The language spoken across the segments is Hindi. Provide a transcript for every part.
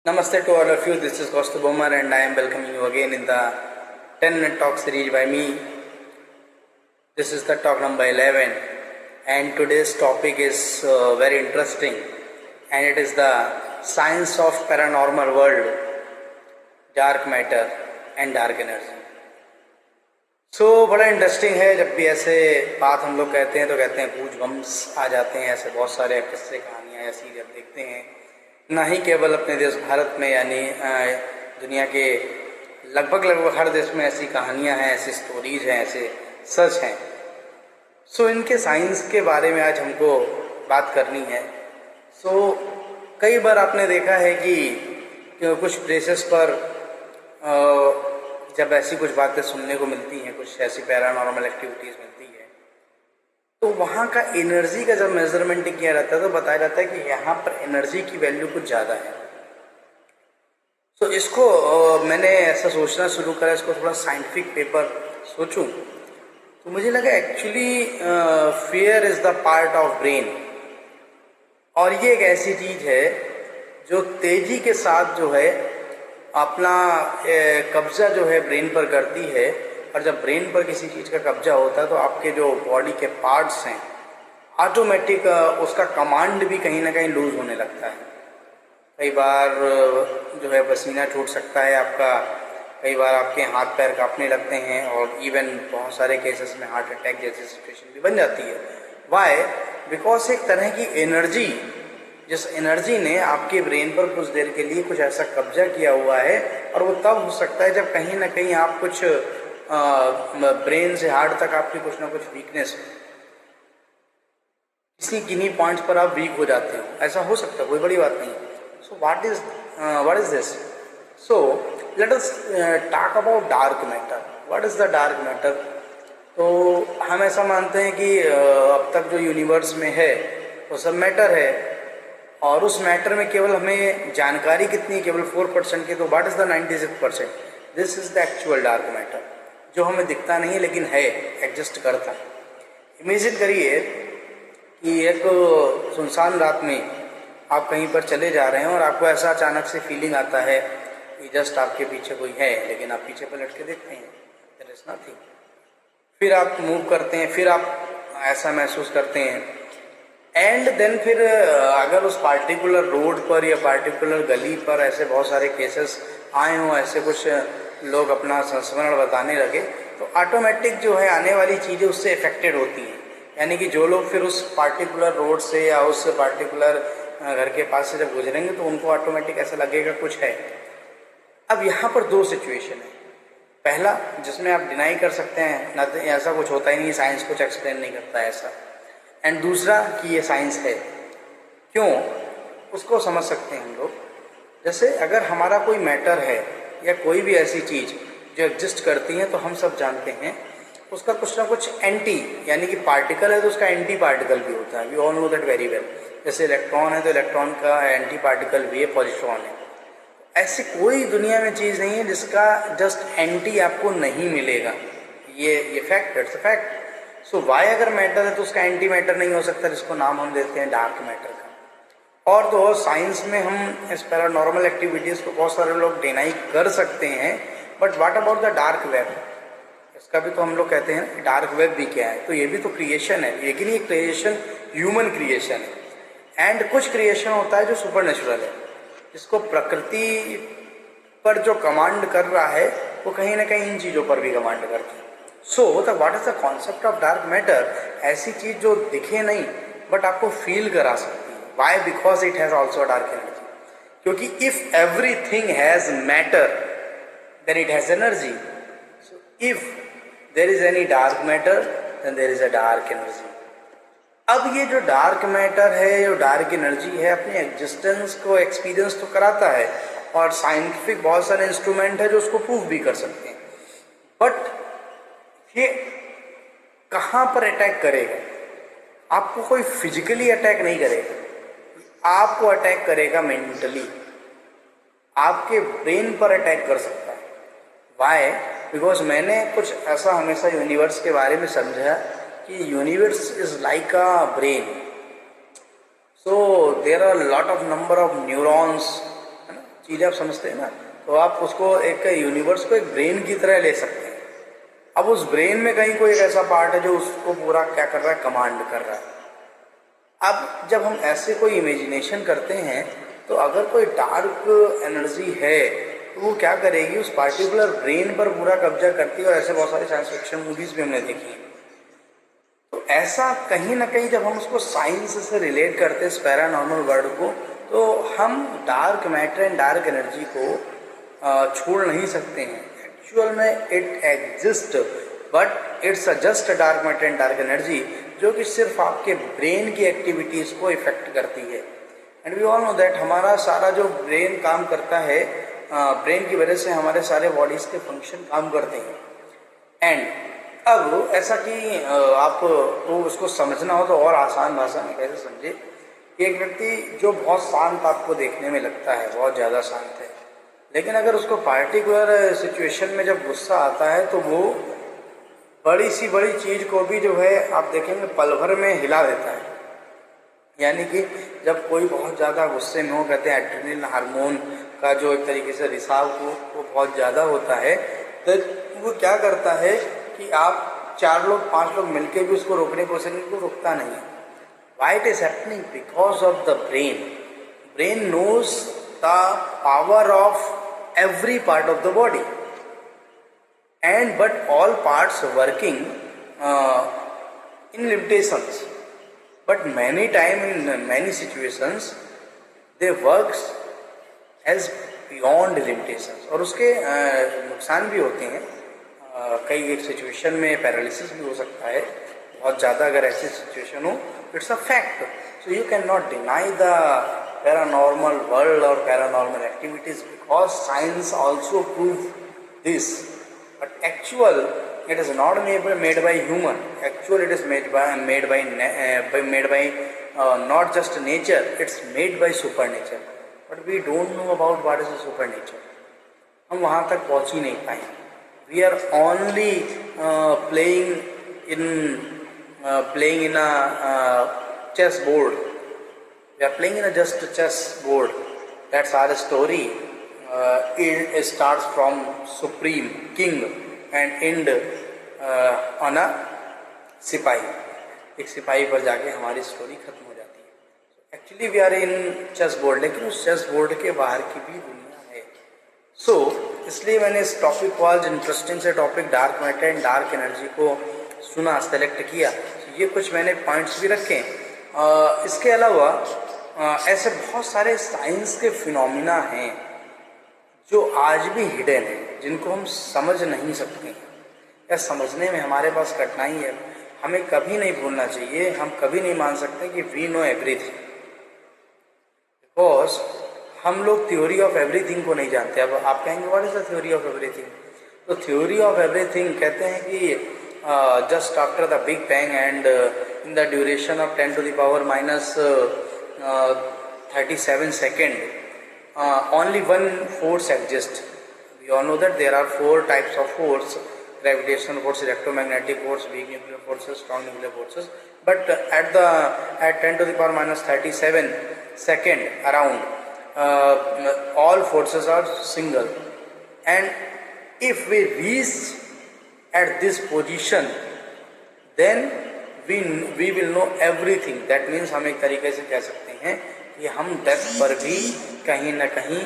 Namaste to all of you. This is Kaustubh Bomar and I am welcoming you again in the 10-minute talk series by me. This is the talk number 11 and today's topic is very interesting and it is the science of paranormal world, dark matter and dark energy. बड़ा इंटरेस्टिंग है जब भी ऐसे बात हम लोग कहते हैं तो कहते हैं गूज बम्स आ जाते हैं। ऐसे बहुत सारे किस्से कहानियाँ या सीरियल देखते हैं, ना ही केवल अपने देश भारत में यानी दुनिया के लगभग हर देश में ऐसी कहानियाँ हैं, ऐसी स्टोरीज हैं, ऐसे सच हैं। इनके साइंस के बारे में आज हमको बात करनी है। कई बार आपने देखा है कि कुछ प्लेसेस पर जब ऐसी कुछ बातें सुनने को मिलती हैं, कुछ ऐसी पैरानॉर्मल एक्टिविटीज़ मिलती है, तो वहाँ का एनर्जी का जब मेजरमेंट किया जाता है तो बताया जाता है कि यहाँ पर एनर्जी की वैल्यू कुछ ज़्यादा है। इसको मैंने ऐसा सोचना शुरू करा, इसको थोड़ा साइंटिफिक पेपर सोचूं तो मुझे लगा actually fear is the part of brain, और ये एक ऐसी चीज़ है जो तेज़ी के साथ जो है अपना कब्जा जो है ब्रेन पर करती है। और जब ब्रेन पर किसी चीज़ का कब्जा होता है तो आपके जो बॉडी के पार्ट्स हैं ऑटोमेटिक उसका कमांड भी कहीं ना कहीं लूज होने लगता है। कई बार जो है पसीना छूट सकता है आपका, कई बार आपके हाथ पैर कांपने लगते हैं और इवन बहुत सारे केसेस में हार्ट अटैक जैसी सिचुएशन भी बन जाती है। वाई? बिकॉज एक तरह की एनर्जी, जिस एनर्जी ने आपके ब्रेन पर कुछ देर के लिए कुछ ऐसा कब्जा किया हुआ है, और वो तब हो सकता है जब कहीं ना कहीं आप कुछ ब्रेन से हार्ट तक आपकी कुछ ना कुछ वीकनेस हो, किसी किन्हीं पॉइंट्स पर आप वीक हो जाते हो, ऐसा हो सकता है, कोई बड़ी बात नहीं। What is this? Let us talk about dark matter. What is the dark matter? तो हम ऐसा मानते हैं कि अब तक जो यूनिवर्स में है वो सब मैटर है, और उस मैटर में केवल हमें जानकारी कितनी, केवल 4% की। तो what is the 96%? This is the actual dark matter, जो हमें दिखता नहीं है लेकिन है, एग्जिस्ट करता है। इमेजिन करिए कि एक सुनसान रात में आप कहीं पर चले जा रहे हैं और आपको ऐसा अचानक से फीलिंग आता है कि जस्ट आपके पीछे कोई है, लेकिन आप पीछे पलट के देखते हैं, देयर इज नथिंग। फिर आप मूव करते हैं, फिर आप ऐसा महसूस करते हैं, एंड देन फिर अगर उस पार्टिकुलर रोड पर या पार्टिकुलर गली पर ऐसे बहुत सारे केसेस आए हों, ऐसे कुछ लोग अपना संस्मरण बताने लगे, तो ऑटोमेटिक जो है आने वाली चीज़ें उससे इफेक्टेड होती हैं। यानी कि जो लोग फिर उस पार्टिकुलर रोड से या उस पार्टिकुलर घर के पास से जब गुजरेंगे तो उनको ऑटोमेटिक ऐसा लगेगा कुछ है। अब यहाँ पर दो सिचुएशन है। पहला, जिसमें आप डिनाई कर सकते हैं ना, ऐसा कुछ होता ही नहीं, साइंस कुछ एक्सप्लेन नहीं करता है ऐसा। एंड दूसरा कि ये साइंस है, क्यों, उसको समझ सकते हैं हम लोग। जैसे अगर हमारा कोई मैटर है या कोई भी ऐसी चीज़ जो एग्जिस्ट करती है, तो हम सब जानते हैं उसका कुछ ना कुछ एंटी, यानी कि पार्टिकल है तो उसका एंटी पार्टिकल भी होता है। We all know that very well. जैसे इलेक्ट्रॉन है तो इलेक्ट्रॉन का एंटी पार्टिकल भी है, पॉजिट्रॉन है। ऐसी कोई दुनिया में चीज़ नहीं है जिसका जस्ट एंटी आपको नहीं मिलेगा। ये fact, it's a fact. Why अगर मैटर है तो उसका एंटी मैटर नहीं हो सकता, जिसको नाम हम देते हैं डार्क मैटर का। और तो और साइंस में हम इस पैरानॉर्मल एक्टिविटीज़ को बहुत सारे लोग डिनाई कर सकते हैं, but what about the dark web? इसका भी तो हम लोग कहते हैं डार्क वेब भी क्या है, तो ये भी तो क्रिएशन है, लेकिन ये क्रिएशन ह्यूमन क्रिएशन है। एंड कुछ क्रिएशन होता है जो सुपर नेचुरल है, जिसको प्रकृति पर जो कमांड कर रहा है वो कहीं ना कहीं इन चीज़ों पर भी कमांड करता है। What is the concept of dark matter? ऐसी चीज जो दिखे नहीं बट आपको फील करा सकती है। Why? Because it has also dark energy. क्योंकि if everything has matter then it has energy. If there is any dark matter then there is a dark energy. अब ये जो डार्क मैटर है, जो डार्क एनर्जी है, अपनी एग्जिस्टेंस को एक्सपीरियंस तो कराता है, और साइंटिफिक बहुत सारे इंस्ट्रूमेंट है जो उसको प्रूव भी कर सकते हैं, बट ये कहाँ पर अटैक करेगा? आपको कोई फिजिकली अटैक नहीं करेगा, आपको अटैक करेगा मेंटली, आपके ब्रेन पर अटैक कर सकता है। वाई? बिकॉज मैंने कुछ ऐसा हमेशा यूनिवर्स के बारे में समझा कि universe is like a brain. So there are lot of number of neurons, चीज़ आप समझते हैं ना, तो आप उसको एक यूनिवर्स को एक ब्रेन की तरह ले सकते हैं। अब उस ब्रेन में कहीं कोई एक ऐसा पार्ट है जो उसको पूरा क्या कर रहा है, कमांड कर रहा है। अब जब हम ऐसे कोई इमेजिनेशन करते हैं तो अगर कोई डार्क एनर्जी है तो वो क्या करेगी, उस पार्टिकुलर ब्रेन पर पूरा कब्जा करती है। और ऐसे बहुत सारी साइंस फिक्शन मूवीज भी हमने देखी हैं। तो ऐसा कहीं ना कहीं जब हम उसको साइंस से रिलेट करते हैं इस पैरानॉर्मल वर्ल्ड को, तो हम dark matter and dark energy को छोड़ नहीं सकते हैं। एक्चुअल में it exist, but it's just dark matter and dark energy जो कि सिर्फ आपके ब्रेन की एक्टिविटीज़ को इफेक्ट करती है। And we all know that हमारा सारा जो ब्रेन काम करता है, ब्रेन की वजह से हमारे सारे बॉडीज के फंक्शन काम करते हैं। एंड अब ऐसा कि आप तो उसको समझना हो तो और आसान भाषा में कैसे समझे कि एक व्यक्ति जो बहुत शांत आपको देखने में लगता है, बहुत ज़्यादा शांत है, लेकिन अगर उसको पार्टिकुलर सिचुएशन में जब गुस्सा आता है तो वो बड़ी सी बड़ी चीज़ को भी जो है आप देखेंगे पल भर में हिला देता है। यानी कि जब कोई बहुत ज़्यादा गुस्से में हो, कहते हैं एड्रेनलिन हार्मोन का जो एक तरीके से रिसाव वो बहुत ज़्यादा होता है, तो वो क्या करता है कि आप 4 लोग 5 लोग मिलकर भी उसको रोकने की कोशिश करें तो रुकता नहीं है। Why it is happening? Because of the brain. Brain knows the power of every part of the body, and but all parts working in limitations. But many time in many situations they works as beyond limitations. और उसके नुकसान भी होते हैं। कई एक सिचुएशन में पैरालिसिस भी हो सकता है, बहुत ज़्यादा अगर ऐसी सिचुएशन हो। It's a fact, so you can not deny the paranormal world और paranormal activities because science also prove this. But actual it is not made by human. Actually it is made by not just nature, it's made by supernature. But we don't know about what is the supernature. हम वहाँ तक पहुँच ही नहीं पाए। We are only playing in a chess board. We are playing in a just chess board. That's our story. It starts from supreme king and end on a सिपाही। एक सिपाही पर जाके हमारी स्टोरी खत्म हो जाती है। Actually we are in chess board, लेकिन उस चेस बोर्ड के बाहर की भी दुनिया है। सो इसलिए मैंने इस टॉपिक को आज इंटरेस्टिंग से topic dark matter and dark energy को सुना, सेलेक्ट किया। ये कुछ मैंने पॉइंट्स भी रखे। इसके अलावा ऐसे बहुत सारे साइंस के फिनोमिना हैं जो आज भी हिडन हैं, जिनको हम समझ नहीं सकते हैं या समझने में हमारे पास कठिनाई है। हमें कभी नहीं भूलना चाहिए, हम कभी नहीं मान सकते कि वी नो एवरीथिंग, बिकॉज हम लोग थ्योरी ऑफ एवरीथिंग को नहीं जानते। अब आप कहेंगे what is the theory of everything? तो थ्योरी ऑफ एवरीथिंग कहते हैं कि just after the big bang and in the duration of 10 to the power minus 37 second only one force exists. We all know that there are 4 types of force: gravitational force, electromagnetic force, weak nuclear forces, strong nuclear forces. But at 10 to the power minus 37 second around, all forces are single. And if we reach at this position, then we will know everything. That means हम एक तरीके से कह सकते हैं कि हम डेथ पर भी कहीं ना कहीं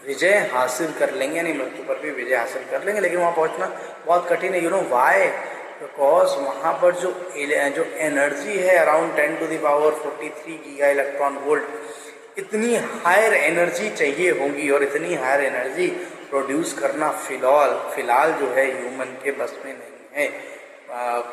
विजय हासिल कर लेंगे, यानी मृत्यु पर भी विजय हासिल कर लेंगे। लेकिन वहाँ पहुँचना बहुत कठिन है। You know why? बिकॉज वहाँ पर जो एनर्जी है around 10 to the power 43 giga electron volt, इतनी हायर एनर्जी चाहिए होगी और इतनी हायर एनर्जी प्रोड्यूस करना फिलहाल जो है ह्यूमन के बस में नहीं है।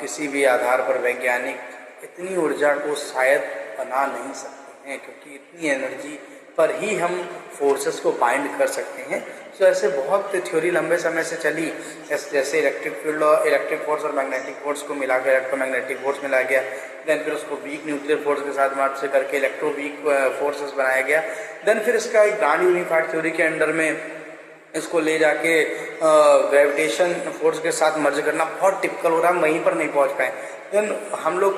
किसी भी आधार पर वैज्ञानिक इतनी ऊर्जा को शायद बना नहीं सकते हैं, क्योंकि इतनी एनर्जी पर ही हम फोर्सेस को बाइंड कर सकते हैं। सो ऐसे बहुत थ्योरी लंबे समय से चली, जैसे इलेक्ट्रिक फील्ड और इलेक्ट्रिक फोर्स और मैग्नेटिक फोर्स को मिला गया, इलेक्ट्रोमैग्नेटिक फोर्स मिला गया। देन फिर उसको वीक न्यूक्लियर फोर्स के साथ मर्ज से करके इलेक्ट्रो वीक फोर्सेस बनाया गया। देन फिर इसका एक ग्रांड यूनिफाइड थ्योरी के अंडर में इसको ले जाके ग्रेविटेशन फोर्स के साथ मर्ज करना बहुत टिपिकल हो रहा है, हम वहीं पर नहीं पहुंच पाए। देन हम लोग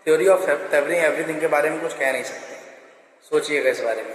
थ्योरी ऑफ एवरीथिंग के बारे में कुछ कह नहीं सकते। सोचिएगा इस बारे में।